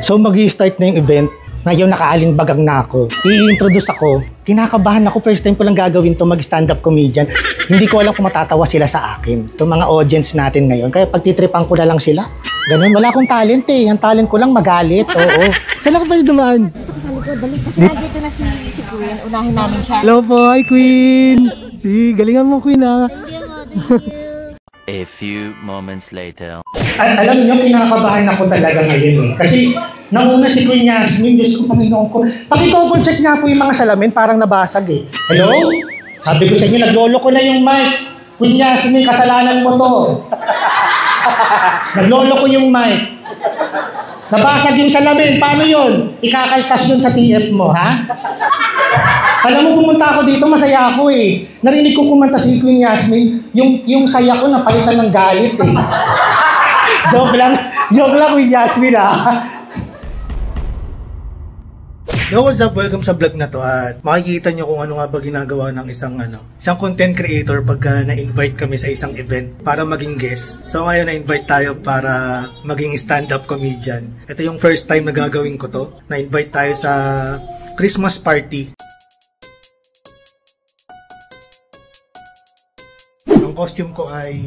So mag-i-start na yung event. Ngayon nakaaling-bagang na ako. I-introduce ako. Kinakabahan ako. First time ko lang gagawin to, mag-stand-up comedian. Hindi ko alam kung matatawa sila sa akin. Itong mga audience natin ngayon. Kaya pagtitripan ko na lang sila. Ganun. Wala akong talent eh. Ang talent ko lang magalit. Oo. Saan ako pwede dumaan? Ito ka sa likod. Balik. Kasi nandito na si Queen. Unahin namin siya. Hello po. Hi Queen. Galingan mo Queen ha. A few moments later. Alam niyo, kinakabahan ako talaga ngayon eh. Kasi nauna si Queen Yasmin, Diyos ko, Panginoon ko. Pakitouble check nga po yung mga salamin, parang nabasag eh. Hello? Sabi ko sa inyo, naglolo ko na yung mic. Queen Yasmin, kasalanan mo to. Naglolo ko yung mic. Nabasag yung salamin, paano yun? Ikakaltas yun sa TF mo, ha? Alam mo, pumunta ako dito, masaya ako eh. Narinig ko kumanta si Queen Yasmin, yung saya ko napalitan ng galit eh. Joke lang Queen Yasmin ah. Yo, what's up? Welcome sa vlog na to at makikita nyo kung ano nga ba ginagawa ng isang content creator pagka na-invite kami sa isang event para maging guest. So ngayon na-invite tayo para maging stand-up comedian. Ito yung first time na gagawin ko to. Na-invite tayo sa Christmas party. Ang costume ko ay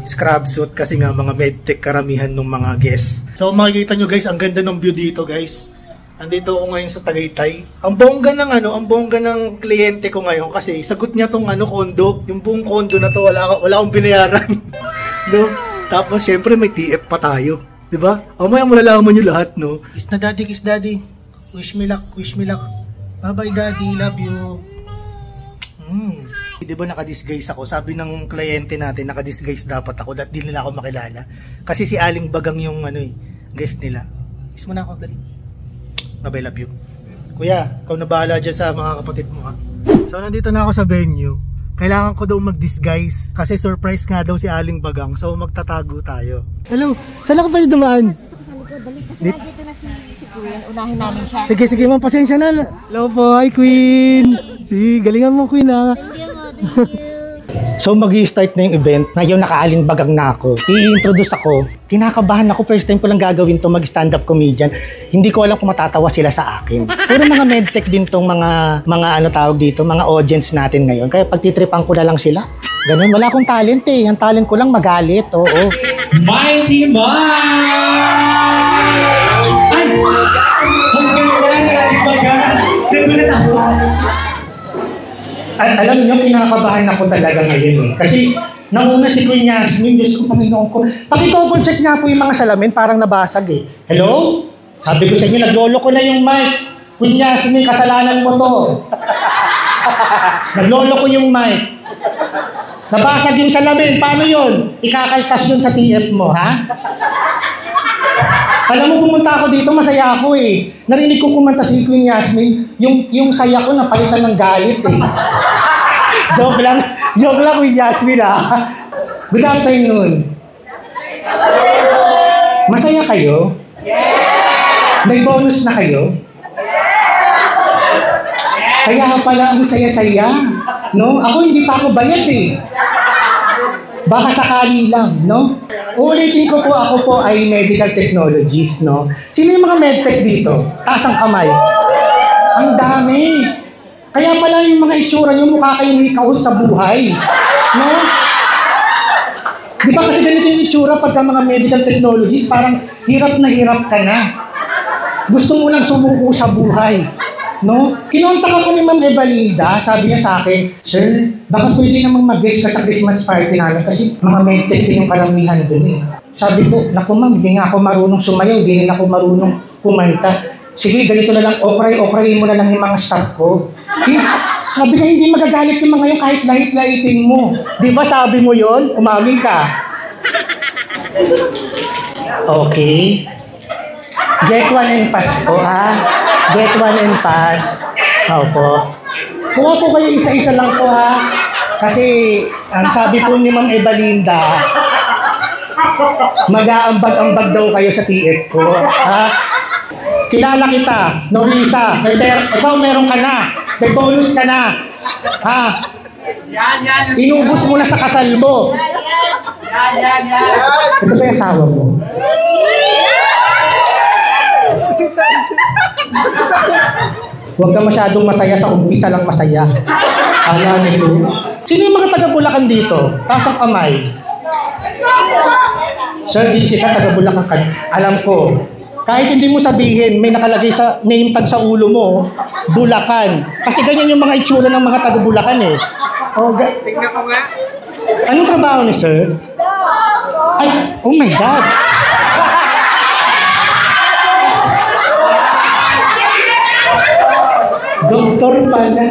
scrub suit kasi nga mga medtech karamihan ng mga guests. So makikita nyo guys, ang ganda ng view dito guys. Andito ako ngayon sa Tagaytay. Ang bongga ng kliyente ko ngayon kasi sagot niya tong condo. Yung buong condo na to wala akong binayaran. No? Tapos syempre may TF pa tayo, 'di ba? Mamaya malalaman niyo lahat, no. Kiss daddy. Wish me luck. Bye-bye daddy, love you. Di ba naka-disguise ako? Sabi ng kliyente natin, naka-disguise dapat ako dahil di nila ako makilala. Kasi si Aling Bagang yung guest nila. Kiss mo na ako, dali. Bye-bye, love you. Kuya, ikaw na bahala dyan sa mga kapatid mo ha. So nandito na ako sa venue. Kailangan ko daw mag-disguise kasi surprise nga daw si Aling Bagang. So magtatago tayo. Hello, saan ako pwede dumaan? Ito ka sa likod. Balik. Kasi nandito na si Queen. Unahin namin siya. Sige ma'am, pasensya na. Hello po, hi Queen. Galingan mo Queen ha. So mag-i-start na yung event. Ngayon nakaaling-bagang na ako. I-introduce ako. Kinakabahan ako. First time ko lang gagawin to, mag-stand-up comedian. Hindi ko alam kung matatawa sila sa akin. Pero mga medtech din tong mga tawag dito, mga audience natin ngayon. Kaya pagtitripan ko na lang sila. Ganun. Wala akong talent eh. Ang talent ko lang magalit. Oo. Mighty Mike! Ay! Ang ganda ni Aling Bagang! Nagulat ako! Alam niyo, kinakabahan ako talaga ngayon eh. Kasi nauna si Queen Yasmin, Diyos ko, Panginoon ko. Pakitouble check nga po yung mga salamin, parang nabasag eh. Hello? Sabi ko sa inyo, naglolo ko na yung mic. Queen Yasmin, kasalanan mo to. Naglolo ko yung mic. Nabasag yung salamin, paano yun? Ikakaltas yun sa TF mo, ha? Alam mo, pumunta ako dito, masaya ako eh. Narinig ko kumanta si Queen Yasmin, yung saya ko napalitan ng galit eh. Joke lang Queen Yasmin ah. Good afternoon. Masaya kayo? Yes! May bonus na kayo? Yes! Kaya pala ang saya-saya. No? Ako hindi pa ako bayad eh. Baka sakali lang, no? Ulitin ko po, ako po ay medical technologist, no? Sino yung mga medtech dito? Taas ang kamay. Ang dami. Kaya pala yung mga itsura nyo, mukha kayong hikaos sa buhay. No? Di ba kasi ganito yung itsura pagka mga medical technologist, parang hirap na hirap ka na. Gusto mo lang sumuko sa buhay. No? Kinontak ako ni Ma'am Evalinda, sabi niya sa akin, Sir, baka pwede namang mag-guest ka sa Christmas party namin kasi mga medtech din yung karamihan dun eh. Sabi ko, naku ma'am, hindi nga ako marunong sumayaw, hindi rin ako marunong kumanta. Sige, ganito na lang, okray mo na lang yung mga staff ko. Sabi niya, hindi magagalit yung mga yung kahit lahit-lahitin mo. Di ba sabi mo yon? Umamin ka. Okay. Get one and pass po, ha? Get one and pass. Opo. Kuha po kayo isa-isa lang po, ha? Kasi, ang sabi po ni Ma'am Evalinda, mag-aambag-ambag daw kayo sa TF ko, ha? Kilala kita, Norisa. Ikaw meron ka na. May bonus ka na. Ha? Inubos mo na sa kasal mo. Ito ba yung asawa mo? Huwag ka masyadong masaya sa umpisa lang masaya. Kaya nito. Sino yung mga taga Bulacan dito? Taas ang kamay. Sir, busy ka, taga Bulacan ka. Alam ko, kahit hindi mo sabihin, may nakalagay sa name tag sa ulo mo, Bulacan. Kasi ganyan yung mga itsura ng mga taga Bulacan eh. Tingnan ko nga. Anong trabaho ni sir? Ay, oh my God. Doktor pala.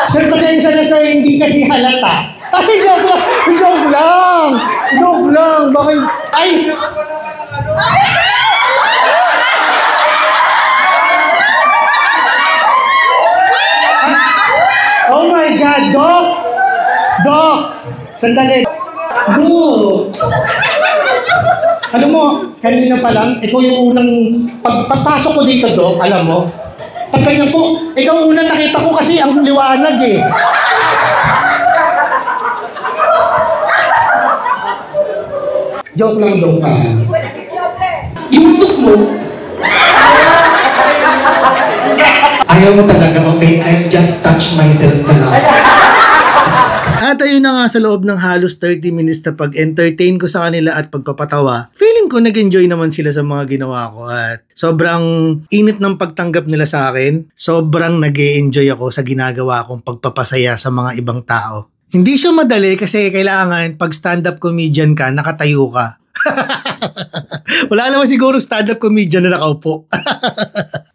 Sir, pasensya na sir, hindi kasi halata. Ay, joke lang. Bakit? Ay! Oh my God, Doc! Sandali. Alam mo, kanina pa lang, ikaw yung unang pagpasok ko dito, Doc, alam mo? Pagkanyan ko, ikaw unang nakita ko kasi ang liwanag eh. Joke lang, Doc. Inutos mo? Ayaw mo talaga, okay? I just touch myself talaga. At ayun na nga sa loob ng halos 30 minutes na pag-entertain ko sa kanila at pagpapatawa, feeling ko nag-enjoy naman sila sa mga ginawa ko at sobrang init ng pagtanggap nila sa akin. Sobrang nag-e-enjoy ako sa ginagawa kong pagpapasaya sa mga ibang tao. Hindi siya madali kasi kailangan pag stand-up comedian ka, nakatayo ka. Wala naman siguro stand-up comedian na nakaupo.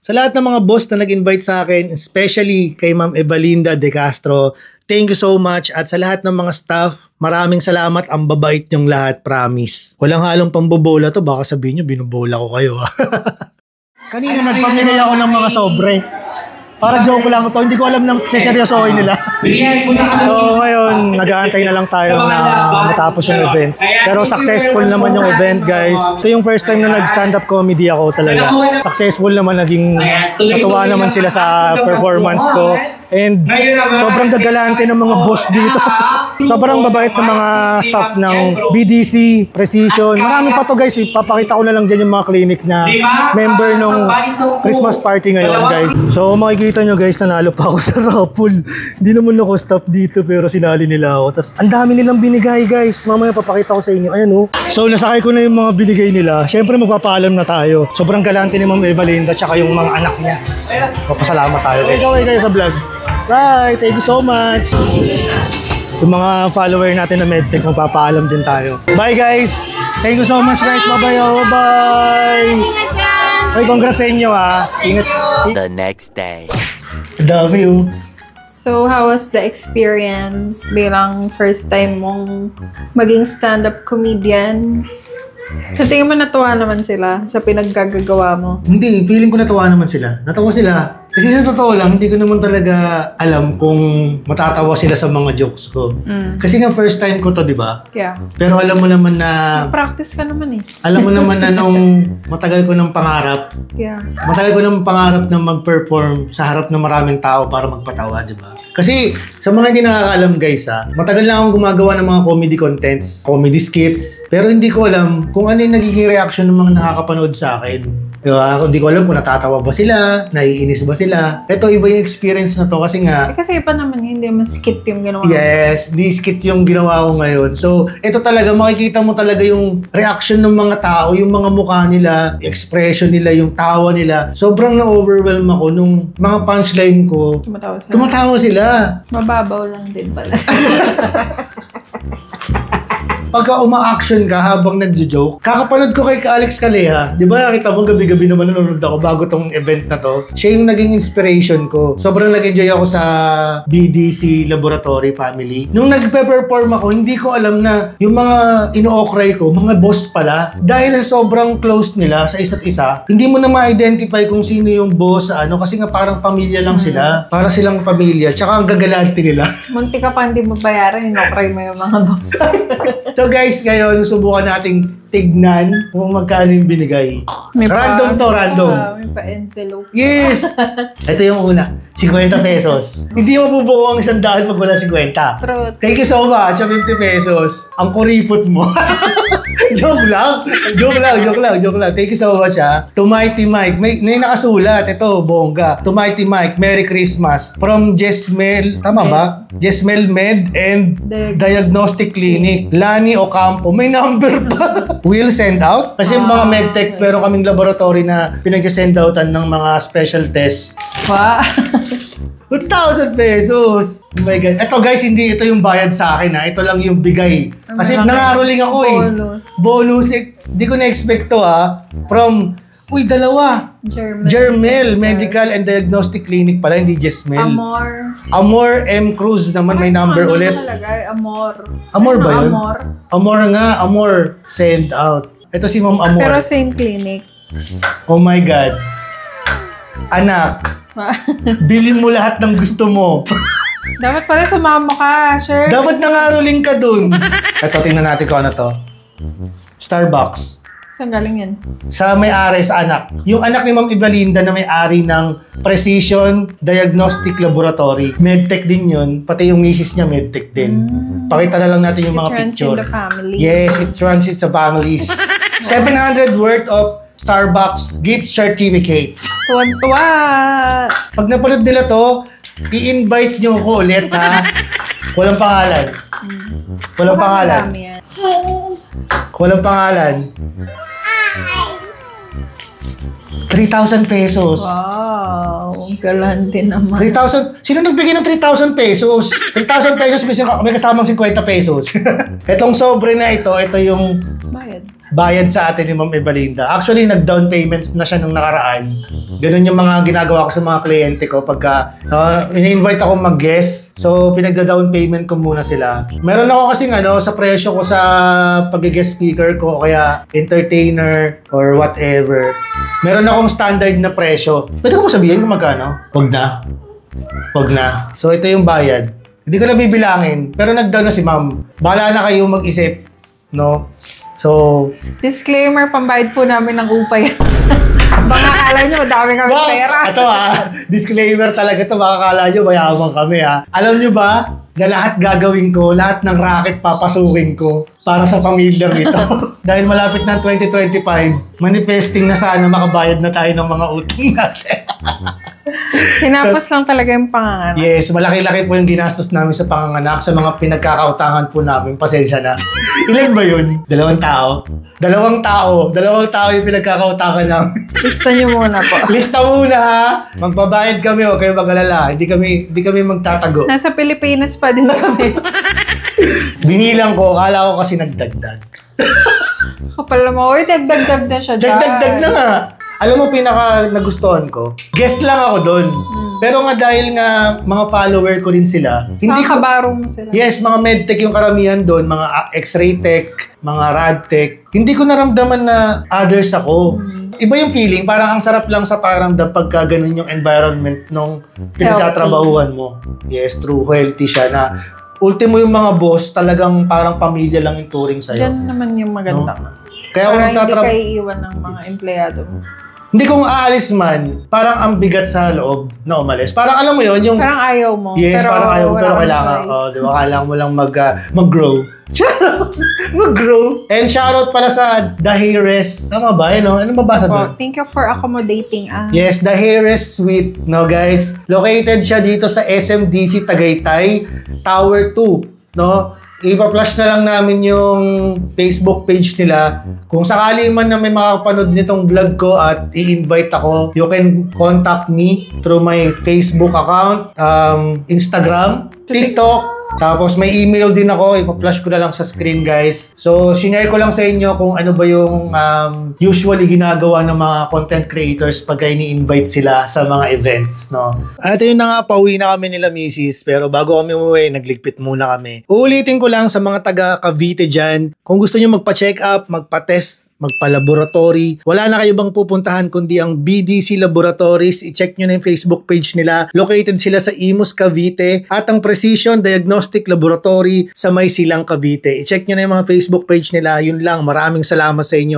Sa lahat ng mga boss na nag-invite sa akin, especially kay Ma'am Evalinda De Castro, thank you so much. At sa lahat ng mga staff, maraming salamat. Ang babait niyong lahat, promise. Walang halong pambobola to. Baka sabihin niyo, binubola ko kayo. Kanina nagpamigay ako ng mga sobre. Para joke lang to. Hindi ko alam ng seryosohin nila. So ngayon, nag-aantay na lang tayo na matapos yung event. Pero successful naman yung event, guys. Ito yung first time na nag-stand-up comedy ako talaga. Successful naman, naging natuwa naman sila sa performance ko. And sobrang gagalante ng mga boss dito. Sobrang babait ng mga staff ng BDC, Precision. Marami pa to, guys. Ipapakita ko na lang dyan yung mga clinic na member ng Christmas party ngayon, guys. So makikita nyo, guys, nanalo pa ako sa raffle. Hindi naman ako staff dito pero sinali nila ako. Tapos ang dami nilang binigay, guys. Mamaya papakita ko sa inyo. Ayan oh. So nasakay ko na yung mga binigay nila. Siyempre magpapaalam na tayo. Sobrang galante ni Ma'am Evalinda tsaka yung mga anak niya. Papasalamat tayo, guys. Ikaw kayo sa vlog. Bye! Thank you so much! Yung mga follower natin na medtech, magpapaalam din tayo. Bye, guys! Thank you so much, guys! Bye-bye! Bye-bye! Ay, congrats sa inyo, ha! Ingat! The next day. Dami, oh! So, how was the experience bilang first time mong maging stand-up comedian? Sa tingin mo natuwa naman sila sa pinaggagawa mo? Hindi, feeling ko natuwa naman sila. Natawa sila. Kasi sa totoo lang, hindi ko naman talaga alam kung matatawa sila sa mga jokes ko. Kasi nga first time ko to, di ba? Yeah. Pero alam mo naman na... Practice ka naman eh. Alam mo naman na nung matagal ko ng pangarap, Yeah. matagal ko ng pangarap na mag-perform sa harap ng maraming tao para magpatawa, di ba? Kasi sa mga hindi nakakaalam, guys, matagal lang akong gumagawa ng mga comedy contents, comedy skits, pero hindi ko alam kung ano yung nagiging reaction ng mga nakakapanood sa akin. Diba? Hindi ko alam kung natatawa ba sila, naiinis ba sila. Ito, iba yung experience na to kasi nga... Kasi iba naman hindi mas skit yung ginawa. Yes, di skit yung ginawa ko ngayon. So, ito talaga, makikita mo talaga yung reaction ng mga tao, yung mga mukha nila, expression nila, yung tawa nila. Sobrang na-overwhelm ako nung mga punchline ko. Tumatawa sila. Tumatawa sila. Mababaw lang din pala. Pagka uma-action ka habang nagjo-joke, kakapanood ko kay Alex Calleja. Di ba nakita mo gabi-gabi naman nanonood ako bago tong event na to. Siya yung naging inspiration ko. Sobrang nag-enjoy ako sa BDC Laboratory Family. Nung nagpe-perform ako, hindi ko alam na yung mga ino-okray ko, mga boss pala. Dahil sa sobrang close nila sa isa't isa, hindi mo na ma-identify kung sino yung boss sa ano kasi nga parang pamilya lang sila. Para silang pamilya. Tsaka ang gagalante nila. Munti ka pa hindi mo bayaran, inokray mo yung mga boss. So guys, ngayon subukan nating tignan kung magkano yung binigay. Random to, random. May pa-envelope. Yes! Ito yung una. 50 pesos. Hindi mo bubuo ang 100 pag wala 50. Truth. Thank you so much. 50 pesos. Ang kuripot mo. Joke lang. Thank you so much, ha. To Mighty Mike. May nakasulat. Ito, bongga. To Mighty Mike, Merry Christmas. From Jesmel, tama ba? Jesmel Med and Diagnostic Clinic. Lani Ocampo. May number pa. Will send out? Kasi yung mga medtech, pero kaming laboratory na pinag-send outan ng mga special tests. Wow. 1,000 pesos! Oh my God. Ito guys, hindi ito yung bayad sa akin, ha. Ito lang yung bigay. Kasi nangaroling ako eh. Bonus. Hindi ko na-expect to, ha. From, dalawa. Jermel Medical and Diagnostic Clinic pala, hindi Jesmel. Amor M. Cruz naman, may number ulit. Amor ba yun? Amor nga, Amor. Send out. Ito si Ma'am Amor. Pero same clinic. Oh my God. Anak, bilhin mo lahat ng gusto mo. Dapat pala sumama ka, sure. Dapat nangaroling ka dun. Ito, tingnan natin kung ano to. Starbucks. Saan galing yan? Sa may-ari sa anak. Yung anak ni Ma'am Ibalinda na may-ari ng Precision Diagnostic Laboratory. Medtech din yun. Pati yung misis niya medtech din. Pakita na lang natin yung mga picture. It runs in the family. Yes, it runs in the families. 700 worth of Starbucks gift certificates. Tuwan-tuwa! Pag napanood nila to, i-invite nyo ko ulit, ha? Walang pangalan. Walang pangalan. Walang pangalan. 3,000 pesos. Wow, galante naman. 3,000. Sino nagbigay ng 3,000 pesos? 3,000 pesos may kasamang 50 pesos. Itong sobre na ito yung bayad sa atin ni Ma'am Evalinda. Actually, nag-down payment na siya nung nakaraan. Ganun yung mga ginagawa ko sa mga kliyente ko pagka in-invite ako mag-guest. So, pinagda-down payment ko muna sila. Meron ako kasing sa presyo ko sa pag-guest speaker ko, kaya entertainer or whatever. Meron akong standard na presyo. Pwede ko mo sabihin kung magkano? Huwag na. So, ito yung bayad. Hindi ko na bibilangin. Pero nag-down na si Ma'am. Bahala na kayo mag-isip. No? So, disclaimer, pambayad po namin ng upay. Baka akala nyo, madami kami pera. Ito disclaimer talaga ito. Baka akala nyo, mayaman kami Alam nyo ba, na lahat gagawin ko, lahat ng racket papasukin ko para sa pamilyang ito. Dahil malapit na 2025, manifesting na sana makabayad na tayo ng mga utang natin. Tinapos lang talaga yung panganganak. Yes, malaki-laki po yung ginastos namin sa panganganak, sa mga pinagkakautangan po namin. Pasensya na. Ilan ba yun? 2 tao? 2 tao yung pinagkakautangan namin. Lista nyo muna po. Lista muna, ha? Magbabayad kami, o kayo mag-alala. Hindi kami magtatago. Nasa Pilipinas pa din kami. Binilang ko, kala ko kasi nagdagdag. Kapal mo, dagdag na siya dyan. Dagdag na nga. Alam mo, pinaka nagustuhan ko, guest lang ako doon. Pero nga dahil nga mga follower ko rin sila, hindi ko... kabaro mo sila. Yes, mga medtech yung karamihan doon, mga x-ray tech, mga rad tech. Hindi ko naramdaman na others ako. Iba yung feeling, parang ang sarap lang sa paramdam pagka ganun yung environment nung pinagtatrabahuan mo. Yes, true, healthy siya na ultimo yung mga boss, talagang parang pamilya lang yung touring sa'yo. Yan naman yung maganda. No? Kaya kung hindi kayo iiwan ng mga empleyado mo. Hindi kung aalis man, parang ang bigat sa loob na umalis. Parang alam mo yun, yung... Parang ayaw mo. Yes, pero parang ayaw mo, pero kailangan. Di ba? Kailangan mo lang mag-grow. Mag-grow. And shoutout pala sa The Hairest. Tama ba? Ano mabasa doon? Thank you for accommodating us. Yes, The Hairest Suite. No, guys? Located siya dito sa SMDC Tagaytay, Tower 2. No? Ipa-flash na lang namin yung Facebook page nila. Kung sakali man na may makakapanood nitong vlog ko at i-invite ako, you can contact me through my Facebook account, Instagram, TikTok, tapos may email din ako, ipa-flash ko na lang sa screen, guys. So, sinare ko lang sa inyo kung ano ba yung usually ginagawa ng mga content creators pag ini-invite sila sa mga events, no? At yun na nga, pauwi na kami nila misis, pero bago kami umuwi, nagligpit muna kami. Uulitin ko lang sa mga taga Cavite dyan, kung gusto nyo magpa-check up, magpa-test magpa-laboratory. Wala na kayo bang pupuntahan kundi ang BDC Laboratories. I-check nyo na yung Facebook page nila. Located sila sa Imus, Cavite at ang Precision Diagnostic Laboratory sa May Silang, Cavite. I-check nyo na yung mga Facebook page nila. Yun lang. Maraming salamat sa inyo.